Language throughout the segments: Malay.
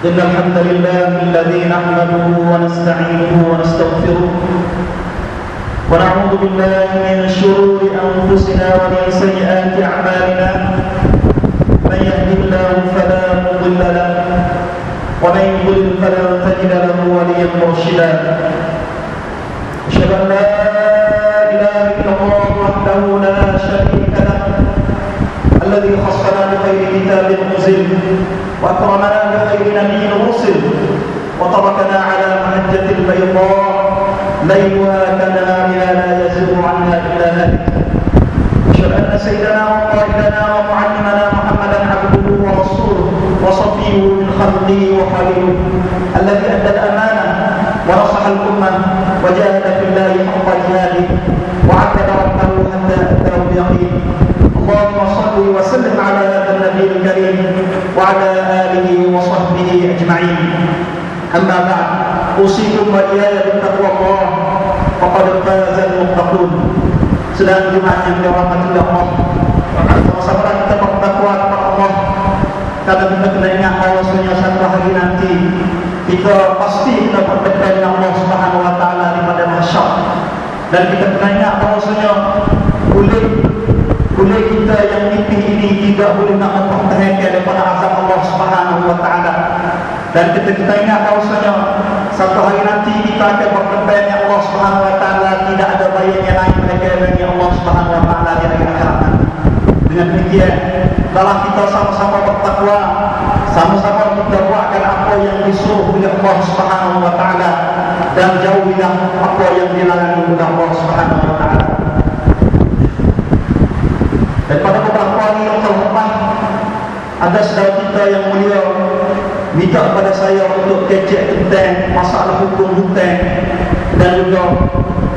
إن الحمد لله الذي نحمده ونستعينه ونستغفره ونعوذ بالله من شرور أنفسنا ومن سيئات أعمالنا. من يهده الله فلا مضل له ومن يضلل فلا تجد له وليا مرشدا. أشهد أن لا إله إلا الله وحده لا شريك له الذي خصنا بخير كتاب أنزل وأكرمنا بخير نبي أرسل وتركنا على محجة البيضاء ليلها كنهارها لا يزيغ عنها إلا هالك. أشهد أن سيدنا وقائدنا ومعلمنا محمدا عبده ورسوله وصفيه من خلقه وخليله الذي أدى الأمانة ونصح الأمة وجاهد في الله حق جهاده وعبد ربه حتى أتاه اليقين. اللهم صل وسلم على هذا النبي الكريم وعلى آله وصحبه أجمعين. أما بعد، أوصيكم وإياي بتقوى الله فقد فاز المتقون. Sedang Jumat yang dirahmati Allah, sama-sama kita bertakwa kepada Allah, karena kita kena ingat bahwasanya satu hari nanti kita pasti kita berdepan dengan Allah Subhanahu Wa Taala di padang mahsyar, dan kita kena ingat bahwasanya boleh kita yang mimpi ini tidak boleh nak mempertahankan daripada azab Allah Subhanahu Wa Taala. Dan kita ingat bahwasanya satu hari nanti kita akan berdepan dengan Allah Subhanahu Wa Taala, tidak ada bayar yang lain bagi Allah Subhanahu Wa Taala di hari akhirat. Dengan demikian, dalam kita sama-sama bertakwa, sama-sama kita buatkan apa yang disuruh oleh Allah Subhanahu Wa Taala dan jauhilah apa yang dilarang oleh Allah Subhanahu Wa Taala. Dan pada beberapa hari yang terlepas, ada saudara kita yang mulia minta kepada saya untuk kecek tentang masalah hukum hutang dan juga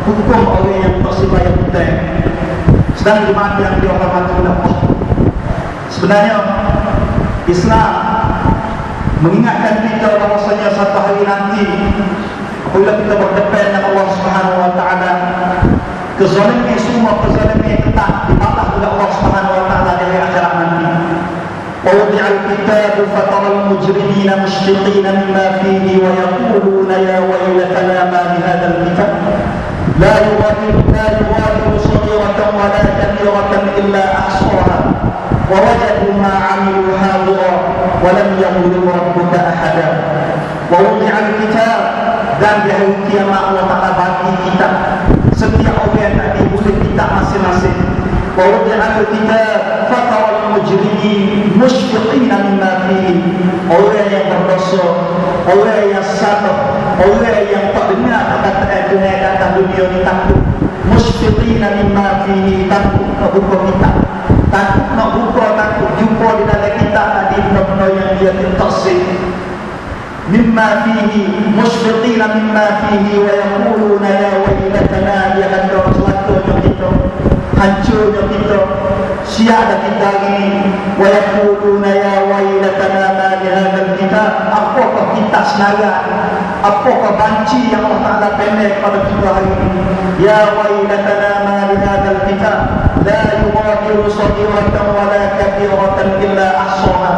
hukum orang yang tersebayar hutang. Sedang jemaat yang dirahmati Allah, sebenarnya Islam mengingatkan kita bahawasanya satu hari nanti apabila kita berdepan dengan Allah Subhanahu Wa Taala, kezaliman semua kezaliman tetap dibalas oleh Allah Subhanahu Wa Taala di hari akhirat nanti. ووضع الكتاب فترى المجرمين مشفقين مما فيه ويقولون يا ويلتنا ما لهذا الكتاب لا يغادر صغيرة ولا كبيرة إلا أحصاها ووجدوا ما عملوا حاضرا ولم يظلم ربك أحدا. ووضع الكتاب, dan di hari kiamat Allah Ta'ala bagi kitab setiap orang yang diberi kitab masing-masing. ووضع الكتاب فترى المجرمين مشفقين مما فيه, orang yang berdosa, orang yang salah, orang yang tak dengar perkataan Tuhan datang dunia ni takut. Musyfiqin mimma fihi, takut nak buka kitab, takut nak buka, takut jumpa di dalam kitab tadi benda-benda yang dia tertaksir. Mimma fihi, musyfiqin mimma fihi wa yaquluna ya waylatana, dia kata celakanya kita, hancurnya kita, siada kita ini. Wa yaquluna ya waylatana ma li hadzal kitab, apakah kita senarai, apakah banci yang Allah Ta'ala pendek pada kita hari ini. Ya waylatana ma li hadzal kitab la yughadiru saghiratan wa la kabiratan illa ahsaha.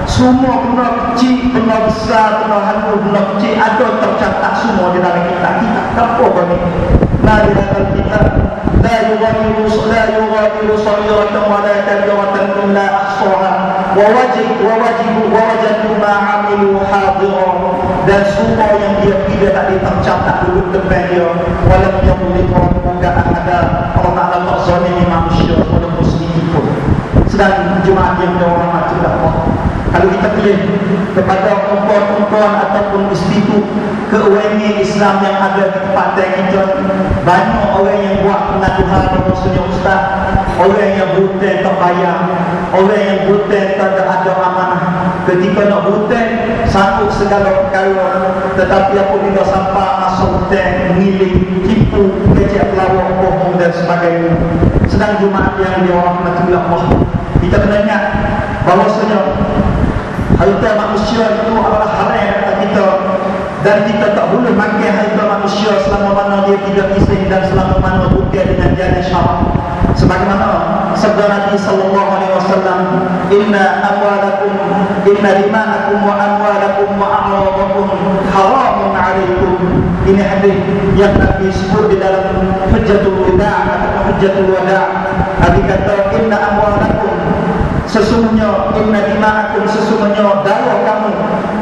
Semua benda kecil, benda besar, benda halus, benda kecil ada tercatat semua di dalam kitab. Apa bagi ma li hadzal kitab la yughadiru saghiratan wa la kabiratan illa ahsaha wa wajadu ma 'amilu hadira, dan semua yang dia tidak tadi tercatat duduk depan dia. Walam yadhlim rabbuka ahada, Allah Ta'ala tak zalimi manusia walaupun sedikit pun. Sedang jemaat yang dirahmati Allah, kalau kita pilih kepada perempuan-perempuan ataupun institut keuangan Islam yang ada di tempat kita, banyak orang yang buat penaduhan maksudnya ustaz, orang yang hutang tak bayar, orang yang hutang tak ada amanah. Ketika nak hutang sanggup segala perkara, tetapi apabila sampai masa hutang mengiling, tipu, kecek pelawak, bohong dan sebagainya. Sedang jemaat yang dirahmati Allah, kita kena ingat bahawasanya harta manusia itu adalah haram kata kita, dan kita tak boleh makan harta manusia selama mana dia tidak izin dan selama mana bukan dengan jalan syarak. Sebagaimana sabda Nabi sallallahu alaihi wasallam, inna dima'akum wa amwalakum wa Ini hadis yang Nabi sebut di dalam Hujjatul Wada' atau Hujjatul Wada'. Nabi kata, inna amwalakum, sesungguhnya, inna dima'akum, sesungguhnya darah kamu,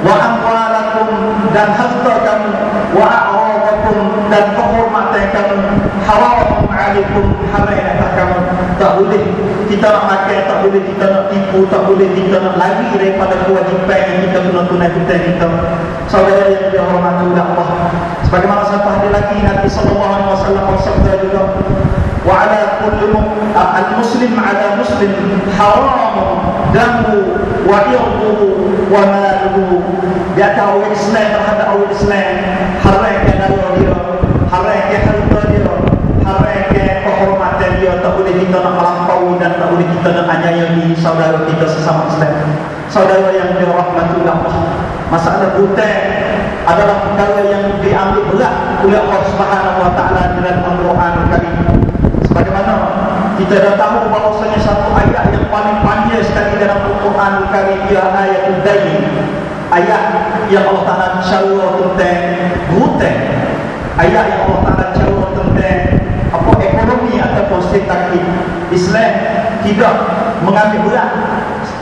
wa amwalakum, dan harta kamu, wa a'radakum, dan kehormatan kamu, haramun alaikum, haram atas kamu. Tak boleh kita nak makan, tak boleh kita nak tipu, tak boleh kita nak lari daripada kewajipan yang kita kena tunaikan kita. Saudara yang dihormati oleh Allah, sebagaimana satu hadis lagi Nabi sallallahu alaihi wasallam bersabda juga, wa ala kulli al-muslim ala muslim haram damu wa irduhu wa maluhu. Dia tahu Islam terhadap orang Islam haram ke darah dia, haram ke harta dia, haram ke kehormatan dia. Tak boleh kita nak melampaui dan tak boleh kita nak anyayai saudara kita sesama Islam. Saudara yang dirahmati Allah, masalah hutang adalah perkara yang diambil berat oleh Allah Subhanahu wa taala dalam Al-Quran Al-Karim. Sebagaimana kita dah tahu bahawasanya satu ayat yang paling panjang sekali dalam Al-Quran Al-Karim ialah ayatul dain. Ayat yang Allah Taala cara tentang hutang. Ayat yang Allah Taala cara tentang apa ekonomi ataupun strategi. Islam tidak mengambil berat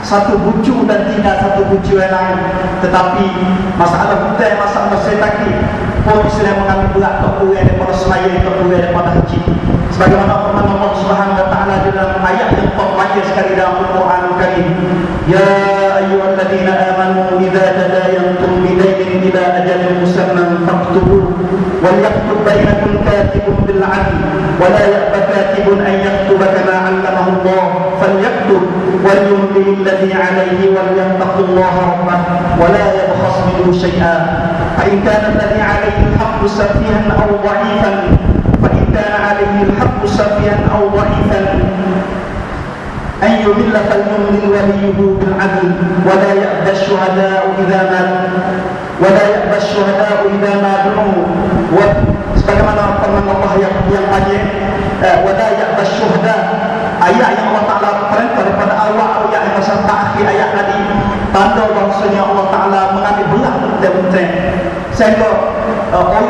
satu bucu dan tinggal satu bucu yang lain, tetapi masalah hutang, masalah strategi pun Islam mengambil berat tak kurang daripada semaya, tak kurang daripada haji. Sebagaimana firman Allah Subhanahu wa taala dalam ayat yang terpanjang sekali dalam Al-Quran Al-Karim, ya ayyuhalladzina amanu idza tadayantum bidainin ila ajalin musamman faktubuhu wal yaktub bainakum katibun bil 'adl wa la ya'ba katibun an yaktuba kama 'allamahu Allah falyaktub wal yumli alladhi 'alayhi wal yattaqillaha rabbahu wa la yabkhas minhu shay'an fa in kana alladhi 'alayhi al-haqqu safihan aw dha'ifan كان عليه الحق سفيها أو ضعيفا أن يمل فليملل وليه بالعدل ولا يأبى الشهداء إذا ما دعوا sebagaimana firman Allah yang panjang, wala ya'bas syuhada, ayat yang Allah Taala perintah daripada awal ayat yang pasal akhir ayat tadi, tanda bahawasanya Allah Taala mengambil berat tentang sehingga orang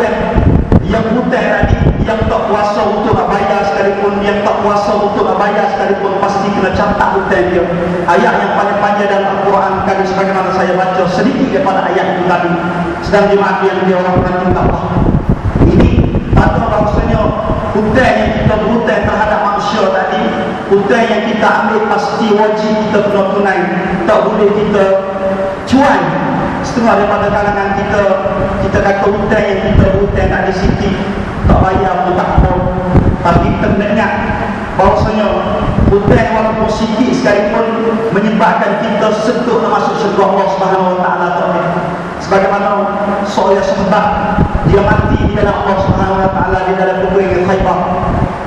yang hutang tadi, yang tak kuasa untuk nak bayar sekalipun, yang tak kuasa untuk nak bayar sekalipun, pasti kena catat hutang dia. Ayat yang paling panjang dalam Al-Quran kali, sebagaimana saya baca sedikit daripada ayat itu tadi, sedang jemaah yang dirahmati Allah. Ini tanda bahawasanya hutang yang kita berhutang terhadap manusia tadi, hutang yang kita ambil pasti wajib kita kena tunai. Tak boleh kita cuan setengah daripada kalangan kita kata hutang yang kita hutang tak ada sikit, tak bayar pun tak apa. Tapi kita kena ingat bahawasanya hutang walaupun sikit sekalipun menyebabkan kita sentuh masuk syurga Allah Subhanahu wa taala. Sebagaimana seorang sahabat dia mati di dalam Allah Subhanahu wa taala di dalam peperangan Khaybar,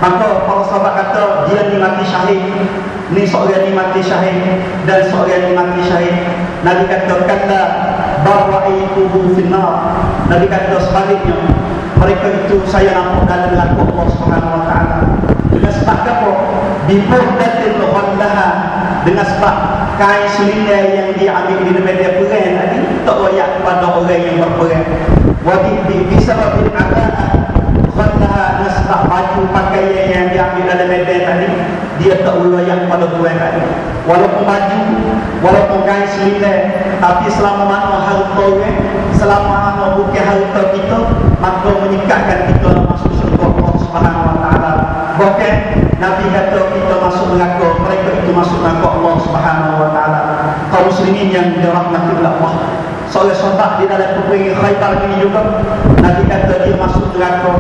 maka para sahabat kata dia ni mati syahid, ni seorang ni mati syahid dan seorang ni mati syahid. Nabi kata kata barra'ituhu finnar. Nabi kata sebaliknya, mereka itu saya nampak dalam neraka Allah Subhanahu wa taala. Dengan sebab apa? Biburdatil ghallaha, dengan sebab kain selindai yang diambil di medan perang tadi tak layak kepada orang yang berperang. Wa bisababil aqa'a ghallaha, dengan sebab baju pakaian yang diambil dalam medan tadi dia tak layak kepada tuan tadi. Walaupun baju, walaupun kain selindai, tapi selama mana harta orang, selama mana bukan harta kita, maka menyikatkan kita masuk syurga Allah Subhanahu wa taala. Bahkan Nabi kata kita masuk neraka, mereka itu masuk neraka Allah Subhanahu wa taala. Kaum muslimin yang dirahmati Allah, seorang sahabat di dalam peperangan Khaybar ini juga, Nabi kata dia masuk neraka,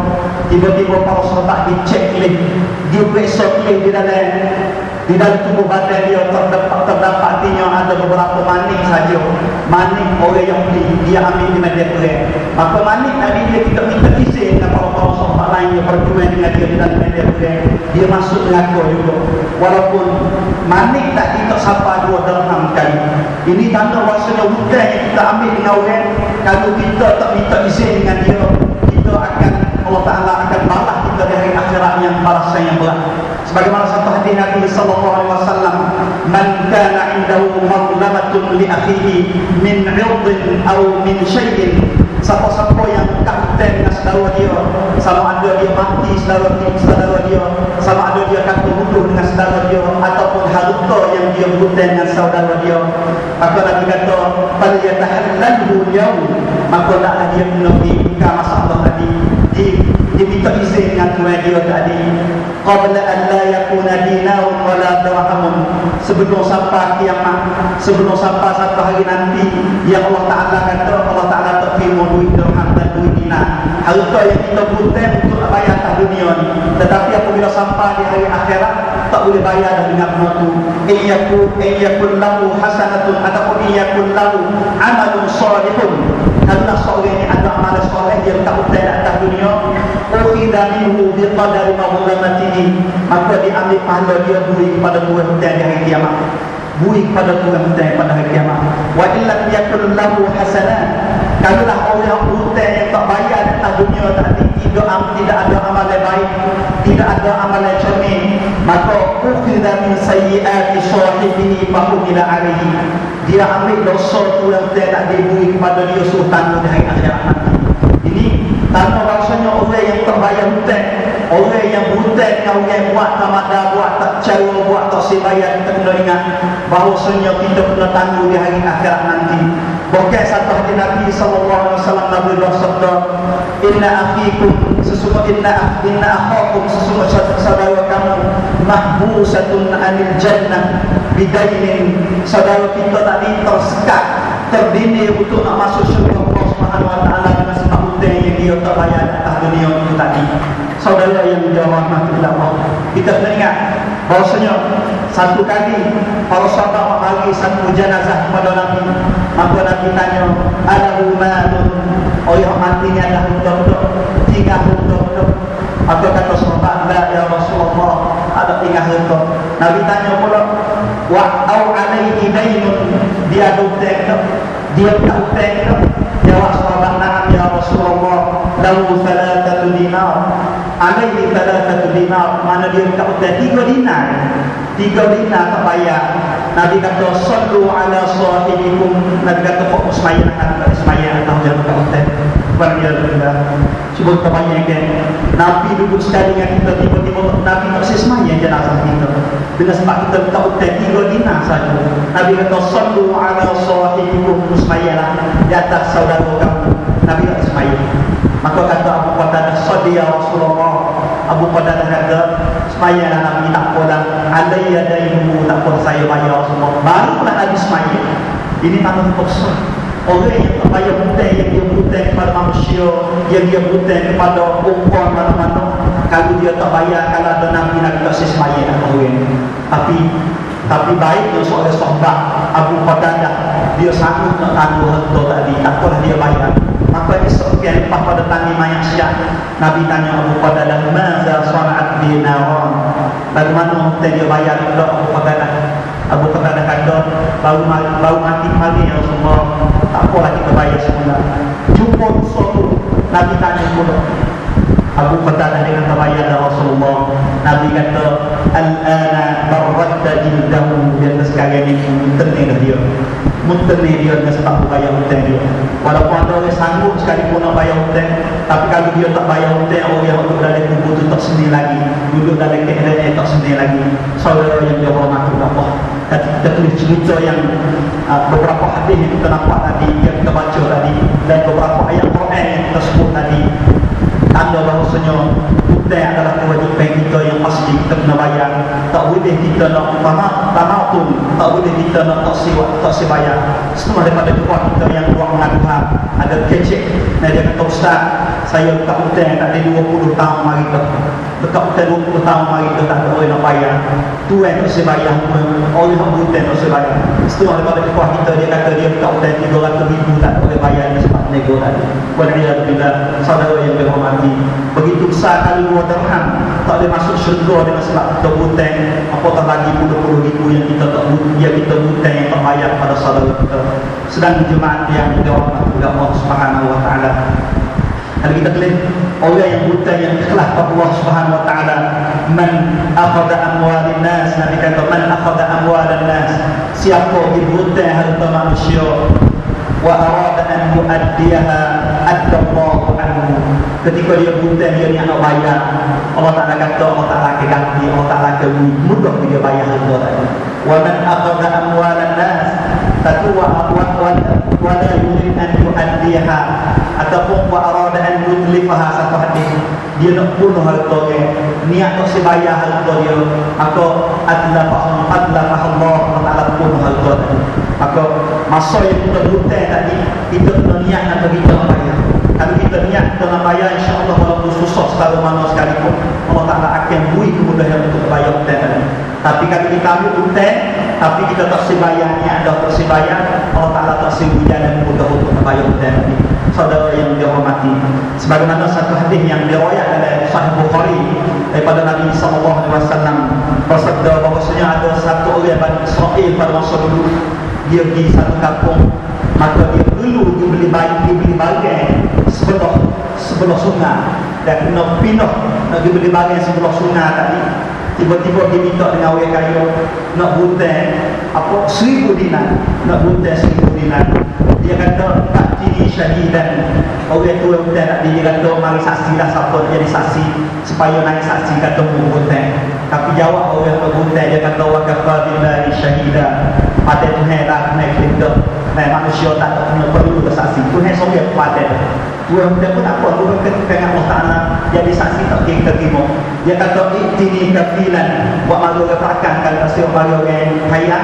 tiba-tiba para sahabat dicek leh, dia periksa leh di dalam tubuh badan dia terdapatnya ada beberapa manik saja. Manik orang yang dia ambil di medan perang. Maka manik tadi dia tidak minta izin dengan para sahabat lain yang berjuang dengan dia di dalam medan perang, dia masuk neraka juga. Walaupun manik tadi tak sampai 2 dirham kali. Ini tanda bahawasanya hutang yang kita ambil dengan orang, kalau kita tak minta izin dengan dia, kita akan, Allah Ta'ala akan balas kita di hari akhirat yang balasan yang berat. Sebagaimana satu hadis Nabi sallallahu alaihi wasallam, man kana indahu mazlamatun li akhihi min 'irdin aw min syai'in, siapa-siapa yang hutang dengan saudara dia, sama ada dia mati saudara dia, sama ada dia akan berhutang dengan saudara dia, ataupun harta yang dia hutang dengan saudara dia. Maka Nabi kata pada dia tahallalhu yaum, maka naklah dia kena buka masalah tadi, diminta izin dengan tuan dia tadi, qabla an la yakuna dinarun wala dirhamun, sebelum sampai kiamat, sebelum sampai satu hari nanti yang Allah Ta'ala kata, Allah Ta'ala tak terima duit dirham dan duit dinar, harta yang kita hutang untuk bayar atas dunia ni, tetapi apabila sampai di hari akhirat tak boleh bayar dah dengan benda tu. Iyakun lahu hasanatun, ataupun iyakun lahu amalun salihun, kalau seorang ini ada amal soleh dia tak hutang atas dunia, ukhidha minhu biqadari mazlamatihi, maka diambil pahala dia beri kepada tuan hutang di hari kiamat, beri kepada tuan hutang pada hari kiamat. Wa illa yakun lahu hasanat, kalaulah orang hutang yang tak bayar atas dunia tadi tidak ada amal yang baik, tidak ada amal yang cermin, maka ukhidha min sayyiati sahibihi fahumila alaihi, dia ambil dosa tu yang tak diberi kepada dia, suruh tanggung di hari akhirat nanti. Ini tanda rasanya orang yang terbayar hutang, orang yang hutang, orang yang buat tamada, buat tak cara, buat tak sebayar, kita kena ingat bahawasanya kita kena tanggung di hari akhirat nanti. Bukan satu hadis Nabi SAW, Nabi bersabda, inna akhikum, sesungguhnya inna akhakum, sesungguhnya saudara kamu, mahbusatun anil jannah bidainin, saudara kita tadi tersekat, terdini untuk nak masuk syurga Allah Subhanahu Wa Taala dengan sebab hutang yang dia tak bayar atas dunia itu tadi. Saudara yang dirahmati Allah, kita kena ingat bahawasanya satu kali para sahabat bagi satu jenazah kepada Nabi, maka Nabi tanya, alahu malun, oh yang mati ni ada hutang-hutang, tinggal hutang-hutang. Maka kata sahabat, la ya Rasulullah, ada tinggal hutang. Nabi tanya pula, wa au alaihi dainun, dia ada hutang, dia tak hutang. Jawab sahabat, na'am ya Rasulullah, lahu thalathatu dinar, alaihi thalathatu dinar, mana dia tak hutang 3 dinar, 3 dinar tak bayar. Nabi kata, sallu ala sahibikum, Nabi kata, kok semayang akan semayang atau jangan tak hutang. Alhamdulillah. Cuba kita bayangkan, Nabi duduk sekali dengan kita, tiba-tiba Nabi tak semayang jenazah kita, dengan sebab kita tak hutang 3 dinar saja. Nabi kata, sallu ala sahibikum, semayanglah di atas saudara kamu. Nabi tak semayang. Maka kata Abu Qatadah, sadi ya Rasulullah, Abu Qatadah kata, semayanglah Nabi, tak apalah, alayya dainuhu, tak apa saya bayar semua. Barulah Nabi semayang. Ini tanda terpaksa. Orang yang tak bayar hutang, yang dia hutang kepada manusia, yang dia hutang kepada orang mana-mana, kalau dia tak bayar, kalau ada Nabi tak semayang nak orang. Tapi baik tu seorang sahabat Abu Qatadah, dia sanggup nak tangguh harta tadi, tak apalah dia bayar. Maka esok dia lepas pada tani mayat Syiah, Nabi tanya Abu Qatadah, maza sana'at dinaran, bagaimana hutang dia bayar kepada Abu Qatadah? Abu Qatadah kata, baru mati pagi ya Rasulullah, tak apalah kita bayar semula. Jumpa sesuatu, Nabi tanya pula Abu Qatadah dengan terbayar ya Rasulullah. Nabi kata, al-ana barradda jildahu, dia sekarang ni muntenir dia dengan sebab bayar hutang dia. Walaupun ada orang sanggup sekalipun nak bayar hutang, tapi kalau dia tak bayar hutang, orang yang duduk dalam kubur tu tak sedih lagi, duduk dalam keadaan tak sedih lagi. Saudara yang dirahmati Allah, kita tulis cerita yang beberapa hadis yang kita nampak tadi, yang kita baca tadi, dan beberapa ayat Quran yang kita sebut tadi, tanda bahawasanya hutang adalah kewajipan kita yang pasti kita kena bayar. Tak boleh kita nak tamatun, tak boleh kita nak tak sebayar. Semua daripada kuat kita yang buat mengaduhan, ada kecek. Nah, dia kata, Ustaz, saya letak hutang tak ada 20 tahun mari tu, letak hutang 20 tahun mari tu, tak ada orang nak bayar. Tuan tak sebayar, orang yang hutang tak sebayar. Setengah daripada kuat kita, dia kata dia letak hutang 300,000 tak boleh bayar sebab nego tadi. Walhamdulillah, saudara yang berhormati, begitu besar kali 2 dirham tak boleh masuk syurga dengan sebab kita hutang, apatah lagi puluh-puluh ribu yang kita hutang yang terbayar pada saudara kita. Sedang jemaat yang dirahmati Allah Subhanahu Wa Taala, kalau kita klik orang yang hutang yang ikhlas kepada Allah Subhanahu Wa Taala, man akhadha amwalan nas, Nabi kata, man akhadha amwalan nas, siapa yang hutang harta manusia, wa arada an yuaddiyaha, adallahu anhu, ketika dia buta dia ni nak bayar, Allah Taala kata, Allah Taala akan ganti, Allah Taala akan mudah dia bayar harga tadi. Wa man akhadha amwalan nas fatwa wa la yurid an yu'addiha ataupun wa arada an yutlifaha satu hadis, dia nak bunuh harta dia, niat nak bayar harta dia, maka adlafah Allah Taala bunuh harta tadi. Maka masa yang kita buta tadi, kita kena niat nak kita bayar. Kalau kita niat kita nak bayar, insya-Allah walaupun susah sekali mana sekalipun, Allah Taala akan beri kemudahan untuk bayar hutang tadi. Tapi kalau kita ambil hutang tapi kita tak sebayar, niat dah tak sebayar, Allah Taala tak sibuk jalan mudah untuk bayar hutang tadi. Saudara yang dihormati, sebagaimana satu hadis yang diriwayatkan oleh Sahih Bukhari daripada Nabi sallallahu alaihi wasallam bersabda bahwasanya ada satu orang Bani Israel pada masa dulu, dia pergi satu kampung, maka dia perlu dibeli bagai sebelah sungai, dan kena pindah nak dibeli bagai sebelah sungai tadi. Tiba-tiba dia minta dengan orang kaya nak hutang 1,000 dinar, nak hutang 1,000 dinar. Dia kata tak jadi syahidan. Orang tu hutang tak dia kata mari saksi dah, siapa nak jadi saksi supaya naik saksi kata hutang. Tapi jawab orang tu hutang, dia kata wa kafa billahi syahida. Pada Tuhan lah naik kita. Nah, manusia tak perlu bersaksi. Tuhan sorang pada Tuhan pun tak apa. Tuhan kena Allah Ta'ala jadi saksi tak kita terima. Dia kata ini kafilan buat malu ke perakan. Kalau rasa malu orang kaya,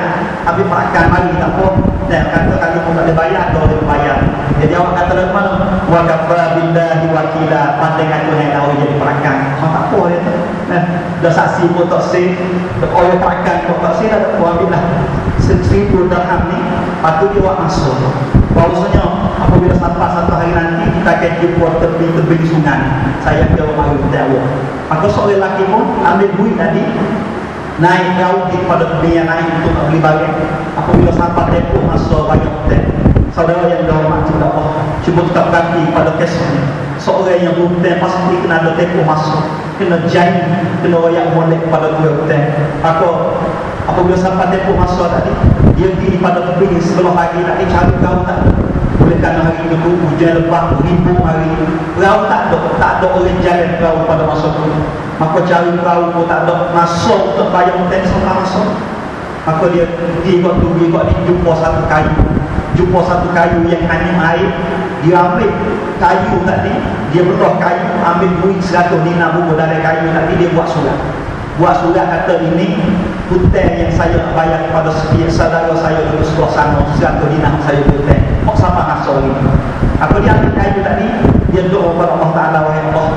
habis perakan mari tak apa. Nah, kata kalau pun tak ada bayar, atau dia bayar. Jadi awak kata dari mana? Wa kafa billahi wakila. Pandangan Tuhan tahu jadi perakan. Tak apa dia tu. Nah, dah saksi pun tak sih. Orang perakan pun tak sih. Dah tak apa, ambil lah 1,000 dirham ni, patut dia buat masuk. Bahawasanya apabila sampai satu hari nanti kita akan jumpa tepi sungai, saya kira mahu berdakwah. Maka seorang lelaki pun ambil duit tadi, naik jauh daripada tepi yang naik untuk nak beli bagai. Apabila sampai tempoh masuk banyak hotel, saudara yang dihormati Allah, cuba kita perhati pada kisah ni. Seorang yang berhutang pasti kena ada tempoh masuk, kena janji, kena royak molek pada dua hutang. Maka apabila sampai tempoh masuk tadi, dia pergi pada tepi sebelah lagi tadi, cari perahu tak boleh, kerana hari itu hujan lebat ribu hari, perahu tak ada orang jalan perahu pada masa itu. Maka cari perahu pun tak ada, masuk untuk bayar hutang sampai masuk. Maka dia pergi kot jumpa satu kayu yang hanya air. Dia ambil kayu tadi, dia belah kayu, ambil duit 100 dinar buku dari kayu tadi, dia buat surat kata ini hutang yang saya nak bayar kepada setiap saudara saya di sebelah sana, 100 dinar saya hutang. Kok siapa masuk ini? Apa dia ambil kayu tadi, dia doa kepada Allah Ta'ala, wahai Allah,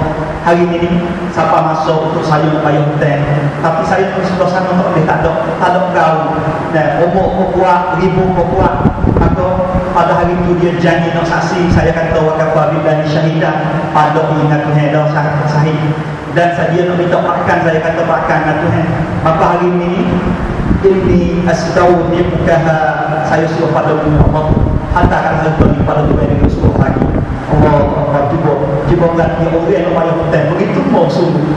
hari ini siapa masuk untuk saya nak bayar hutang, tapi saya di sebelah sana tak ada perahu. Dan umur kuat, ribu kuat. Maka pada hari itu dia janji nak saksi, saya kata wa kafa billahi syahida, pada ingat Tuhan dah sahih. Dan saya nak minta perakan, saya kata perakan dengan Tuhan. Maka hari ini asdau dia bukaha, saya suruh pada Allah hantarkan harta ni pada Tuhan yang suruh lagi. Allah cuba lihat dia orang yang bayar hutang begitu mau sungguh.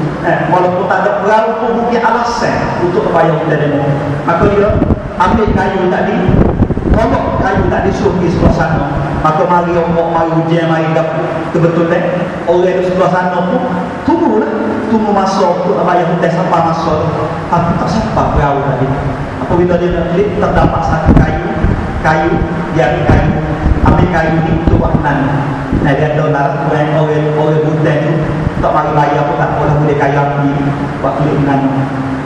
Walaupun tak ada perahu pun mungkin alasan untuk bayar hutang dia. Maka dia ambil kayu tadi, pokok kayu tadi suruh di sebelah sana. Maka mari hujan, mari kebetulan orang di sebelah sana pun tunggu masuk untuk bayar hutang sampai masuk. Tapi tak sampai perahu tadi. Apabila dia nak klik, terdapat satu kayu, dia ambil kayu ni untuk waknan. Nah, dia ada larat orang hutang tu tak mari bayar pun tak boleh kayu api buat klik nan.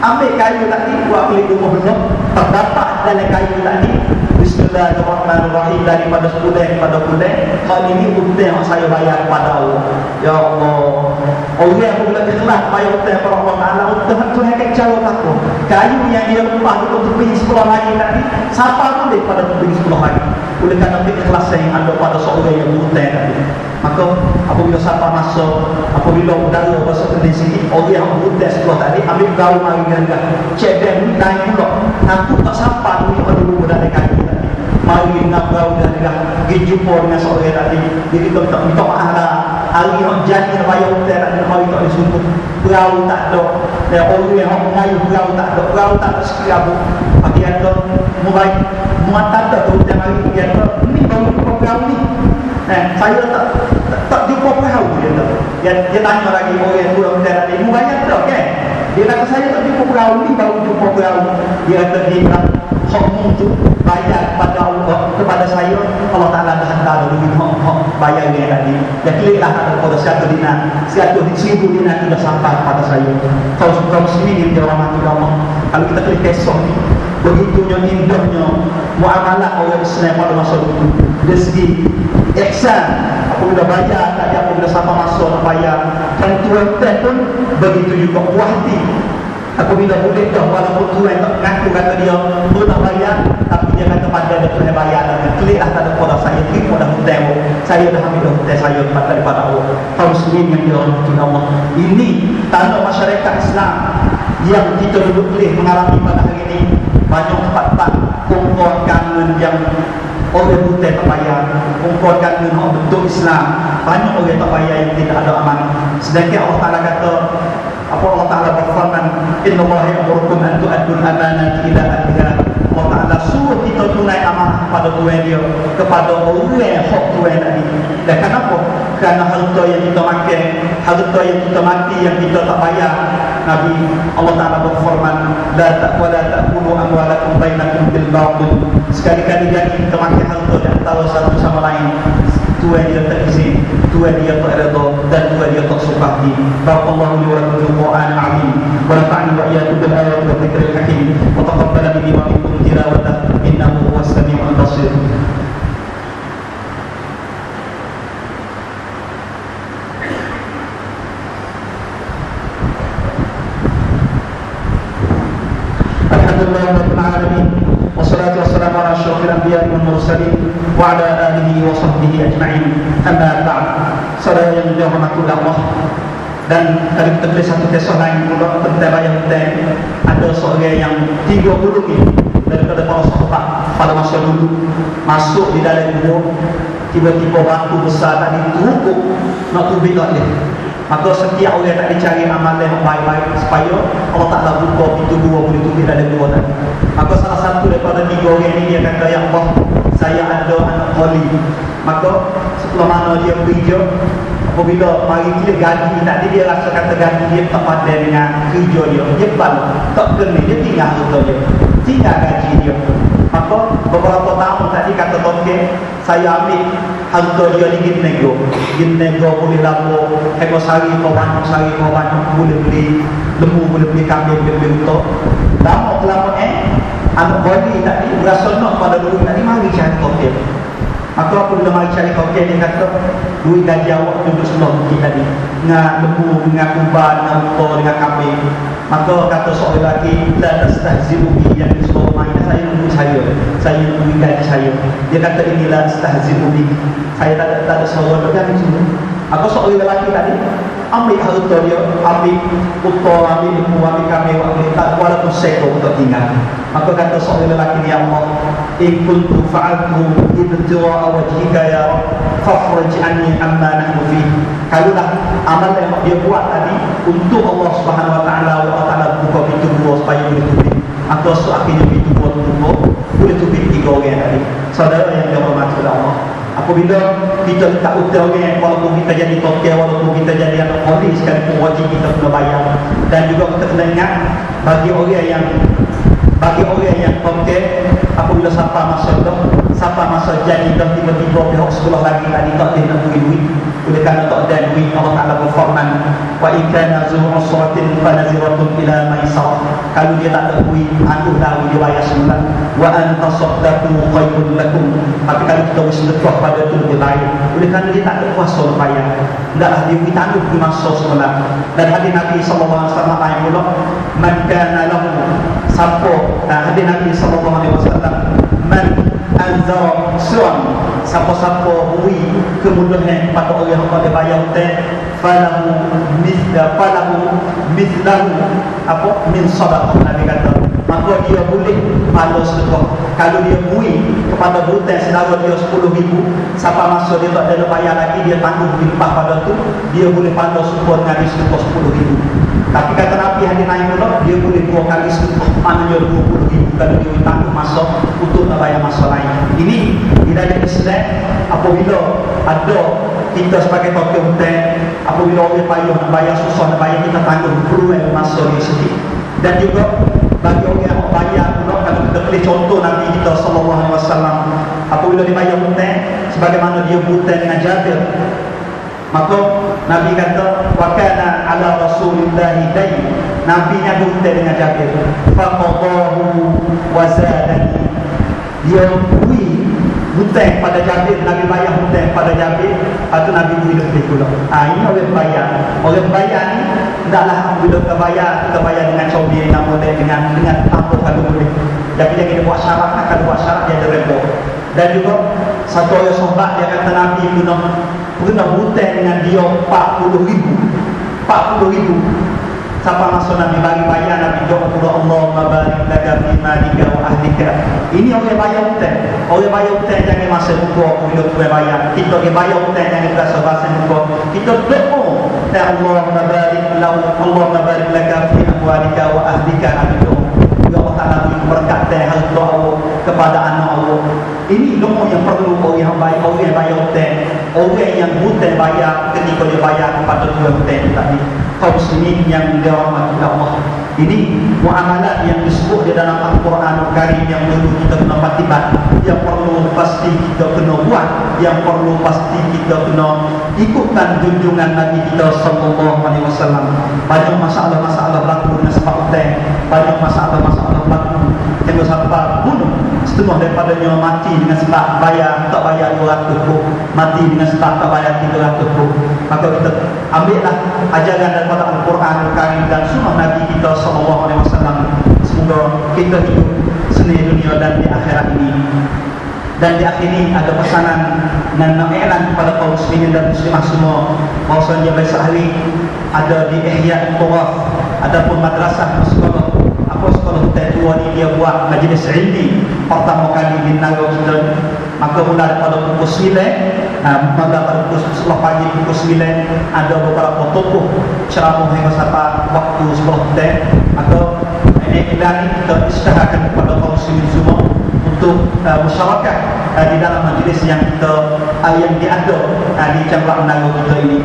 Ambil kayu tadi buat klik rumah benar, terdapat dalam kayu tadi Bismillahirrahmanirrahim, daripada bulan kali ini hutang yang saya bayar kepada Allah. Ya Allah, orang yang boleh ikhlas bayar hutang kepada Allah Ta'ala, hutang tu yang kecil aku. Kayu yang dia lepas untuk tepi sebelah lagi tadi, siapa boleh pada tepi sebelah lagi. Oleh kerana ikhlas yang ada pada seorang yang hutang tadi. Maka apabila siapa masuk, apabila udara masuk ke sini, orang yang hutang sebelah tadi ambil perahu mari ganggang, cedek ni naik pula, takut tak sampai ni pada rumah dari kayu. Mari nak perahu dan pergi jumpa dengan seorang tadi. Jadi kita minta maaf lah, hari nak janji nak bayar hutang tadi, mari tak disumput. Perahu tak ada, dan orang yang mengayu perahu tak ada sekirabu. Bagi ada mulai muatan tak hutang hari dia kata, ni baru jumpa perahu ni. Saya tak jumpa perahu dia kata. Dia tanya lagi, oh yang kurang hutang tadi, mu bayar tak kan? Dia kata saya tak jumpa perahu ni, baru jumpa perahu. Dia kata dia bilang, hukmu tu bayar kepada Allah, kepada saya, Allah Ta'ala dah hantar duit hak bayar dia tadi. Dia kliklah ada pada 100 dinar, 100,000 dinar sudah sampai kepada saya. Kaum muslimin yang dirahmati Allah. Kalau kita klik kisah ni, begitunya indahnya muamalah orang Islam pada masa itu. Dari segi ihsan, apabila bayar tak ada, apabila sampai masa nak bayar, dan tuan pun begitu juga puas hati. Apabila boleh dah, walaupun tuan tak ngaku kata dia tu tak bayar, tapi dia kata pada dia tuan bayar, dan klik lah tak ada pada saya, klik pada hutang saya dah ambil hutang saya daripada Allah. Kaum muslimin yang dirahmati Allah, ini tanda masyarakat Islam yang kita duduk boleh mengalami pada hari ini. Banyak tempat-tempat kumpul kangen yang orang hutang tak bayar, kumpul kangen orang betul Islam, banyak orang tak bayar yang tidak ada amanah. Sedangkan Allah Ta'ala kata, apa Allah Ta'ala berfirman, Inna Allah ya'murukum an tu'addul amanati ila ahliha. Allah Ta'ala suruh kita tunai amanah kepada tuan dia, kepada orang yang hak tuan tadi. Dan kenapa? Kerana harta yang kita makan, harta yang kita mati, yang kita tak bayar. Nabi Allah Ta'ala berfirman, la ta'kulu amwalakum bainakum bil batil. Sekali-kali jadi kita makan harta di antara satu sama lain, tuan dia tak izin, tuan dia tak redha, dan tuan dia tak suka hati. Barakallahu li wa lakum fil Qur'anil 'azim wa nafa'ani wa iyyakum bil ayati wa dzikril hakim wa taqabbal minni wa minkum tilawatahu innahu huwas samiul basir. Alhamdulillah rabbil alamin. Wassalatu wassalamu ala asyrafil anbiya'i wal mursalin wa ala alihi wa sahbihi ajma'in. Amma ba'd. Saudara yang dirahmati Allah, dan kalau kita tulis satu kisah lain pula tentang bayar hutang, ada seorang yang 30 ni daripada para sahabat pada masa dulu masuk di dalam gua, tiba-tiba batu besar tadi terukuk nak tubik tak boleh. Maka setiap orang tak dicari amalan yang baik-baik supaya Allah Ta'ala buka pintu gua boleh tubik dalam gua tadi. Maka salah satu daripada 3 orang ni dia kata, ya Allah, saya ada anak kali. Maka setelah mana dia kerja, apabila mari dia gaji tadi, dia rasa kata gaji dia tak padan dengan kerja dia, dia balik tak kena, dia tinggal harta dia, tinggal gaji dia. Maka beberapa tahun tadi kata tokek, saya ambil harta dia di Gin Nego boleh lama, ekor sari kau banyak, boleh beli lembu, boleh beli kambing, boleh beli unta. Lama anak body tadi berasa nak pada duit tadi, mari cari tokek. Maka aku bila mari cari tokek, dia kata duit gaji awak duduk sebelah bukit tadi, dengan lembu, dengan kumbar, dengan unta, dengan kambing. Maka kata seorang lelaki, la tastahzi'u bi, yang disuruh main saya nunggu saya nunggu gaji saya. Dia kata inilah tastahzi'u bi, saya tak ada suara pegang semua. Maka seorang lelaki tadi ambil harta dia, ambil unta, ambil lembu, ambil kambing, ambil tak, walaupun seekor untuk tinggal. Maka kata seorang lelaki ni, Allah, in kuntu fa'altu ibtira'a wajhika ya Rabb fafraj anni amma nahnu fi. Kalaulah amal yang dia buat tadi untuk Allah Subhanahu wa taala, Allah Taala buka pintu gua supaya boleh tubik. Atau akhirnya pintu gua tutup, boleh tubik 3 orang tadi. Saudara yang dirahmati Allah, apabila kita tak hutang orang, walaupun kita jadi tokek, walaupun kita jadi anak polis, sekalipun wajib kita kena bayar. Dan juga kita kena ingat, bagi orang yang tokek, apabila sampai masa jadi dah tiba-tiba pihak sekolah lagi tadi tak boleh nak beri duit, oleh kerana tak ada duit, Allah Ta'ala berfirman, wa in kana zu usratin fa naziratun ila maisarah. Kalau dia tak ada duit, aku tahu dia bayar semula. Wa an tasaddaqu khairun lakum. Tapi kalau kita bersedekah pada itu lebih baik, oleh kerana dia tak ada kuasa untuk bayar, hendaklah dia beri tangguh di masa semula. Dan hadis Nabi sallallahu alaihi wasallam ayat pula, man kana lahu siapa, hadis Nabi sallallahu alaihi wasallam, man anzara suam, siapa-siapa beri kemudahan pada orang yang tak bayar hutang, falahu mithlahu apa min sadaqah. Nabi kata, maka dia boleh pahala sedekah. Kalau dia beri kepada hutang saudara dia 10,000, sampai masa dia tak ada bayar lagi, dia tangguh limpah pada tu, dia boleh pahala serupa dengan sedekah 10,000. Tapi kata Nabi hadis lain pula, dia boleh 2 kali sedekah, maknanya 20,000 kalau dia tangguh masa untuk nak bayar masa lain. Ini di dalam Islam, apabila ada kita sebagai tokoh hutan, apabila orang payah nak bayar susah, nak bayar kita tanggung peluang masa dia sikit. Dan juga bagi orang yang bayar pula, kalau kita pilih contoh Nabi kita sallallahu alaihi wasallam, apabila dia bayar hutan, sebagaimana dia hutan dengan Jabir, maka Nabi kata wa kana ala rasulillahi dayn, Nabi nya hutan dengan Jabir, faqadahu wa zadani, dia bui hutang pada Jabir, Nabi bayar hutang pada Jabir, atau Nabi bui lebih pula. Ini orang bayar. Orang bayar ni tidaklah bila kita bayar dengan cobi yang boleh, dengan tanpa kalau boleh. Tapi dia kena buat syarat, kalau buat syarat dia ada repot. Dan juga satu orang sahabat dia kata Nabi pernah hutang dengan dia 40,000. 40,000. Siapa masuk Nabi bagi bayar, Nabi doa kepada Allah, barik laka fi malika wa ahlika. Ini orang bayar hutang. Orang bayar hutang jangan masa buka bila tu bayar. Kita orang bayar hutang jangan berasa masa buka. Kita doa ya Allah barik lahu, Allah barik laka fi amwalika wa ahlika. Nabi doa ya Allah Taala beri berkat harta Allah kepada anak Allah. Ini doa yang perlu orang yang bayar, orang yang bayar hutang. Orang yang hutang bayar ketika dia bayar kepada tuan hutang tadi. Kaum muslimin yang dirahmati Allah, ini muamalat yang disebut di dalam Al-Quran Al-Karim yang perlu kita kena patibat, yang perlu pasti kita kena buat, yang perlu pasti kita kena ikutkan junjungan Nabi kita sallallahu alaihi wasallam. Banyak masalah-masalah berlaku dengan sebab hutang, banyak masalah-masalah berlaku yang sampai bunuh setengah daripadanya mati dengan sebab tak bayar 200 pun, mati dengan sebab tak bayar 300 pun. Maka kita ambillah ajaran daripada Al-Quran Al-Karim dan sunnah Nabi kita sallallahu alaihi wasallam. Semoga kita hidup seni dunia dan di akhirat ini. Dan di akhir ini ada pesanan dan iklan kepada kaum muslimin dan muslimah semua, bahawasanya besok hari ada di Ihya Al-Tawaf, adapun madrasah sekolah sekolah tua ni dia buat majlis ilmi pertama kali di Nagau kita. Maka mula pada pukul 9, maka pada pukul 10 pagi pukul 9 ada beberapa tokoh ceramah hingga sampai waktu 10 maka ini kita isytiharkan kepada kaum muslimin semua untuk masyarakat di dalam majlis yang yang diada di Cambak Nagau kita ini.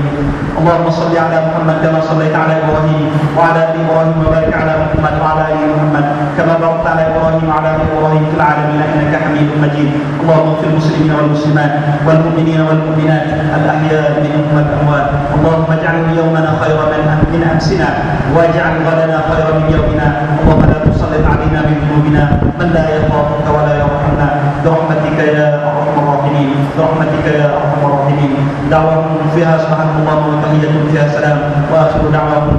Allahumma salli ala Muhammad kama sallaita ala Ibrahim wa ala ali Ibrahim wa barik ala Muhammad wa ala ali Muhammad kama barakta ala Ibrahim wa ala ali Ibrahim fil alamin innaka Hamidum Majid. Allahumma fil muslimin wal muslimat wal mu'minin wal mu'minat al ahya minhum wal amwat. Allahumma ij'al yawmana khayran min amsina waj'al ghadana khayran min yawmina. Allahumma la tusallit alaina min dhunubina man la yakhafuka wa la yarhamna برحمتك يا ارحم الراحمين برحمتك يا ارحم الراحمين. دعواهم فيها سبحان الله وتحية فيها سلام واخر دعواهم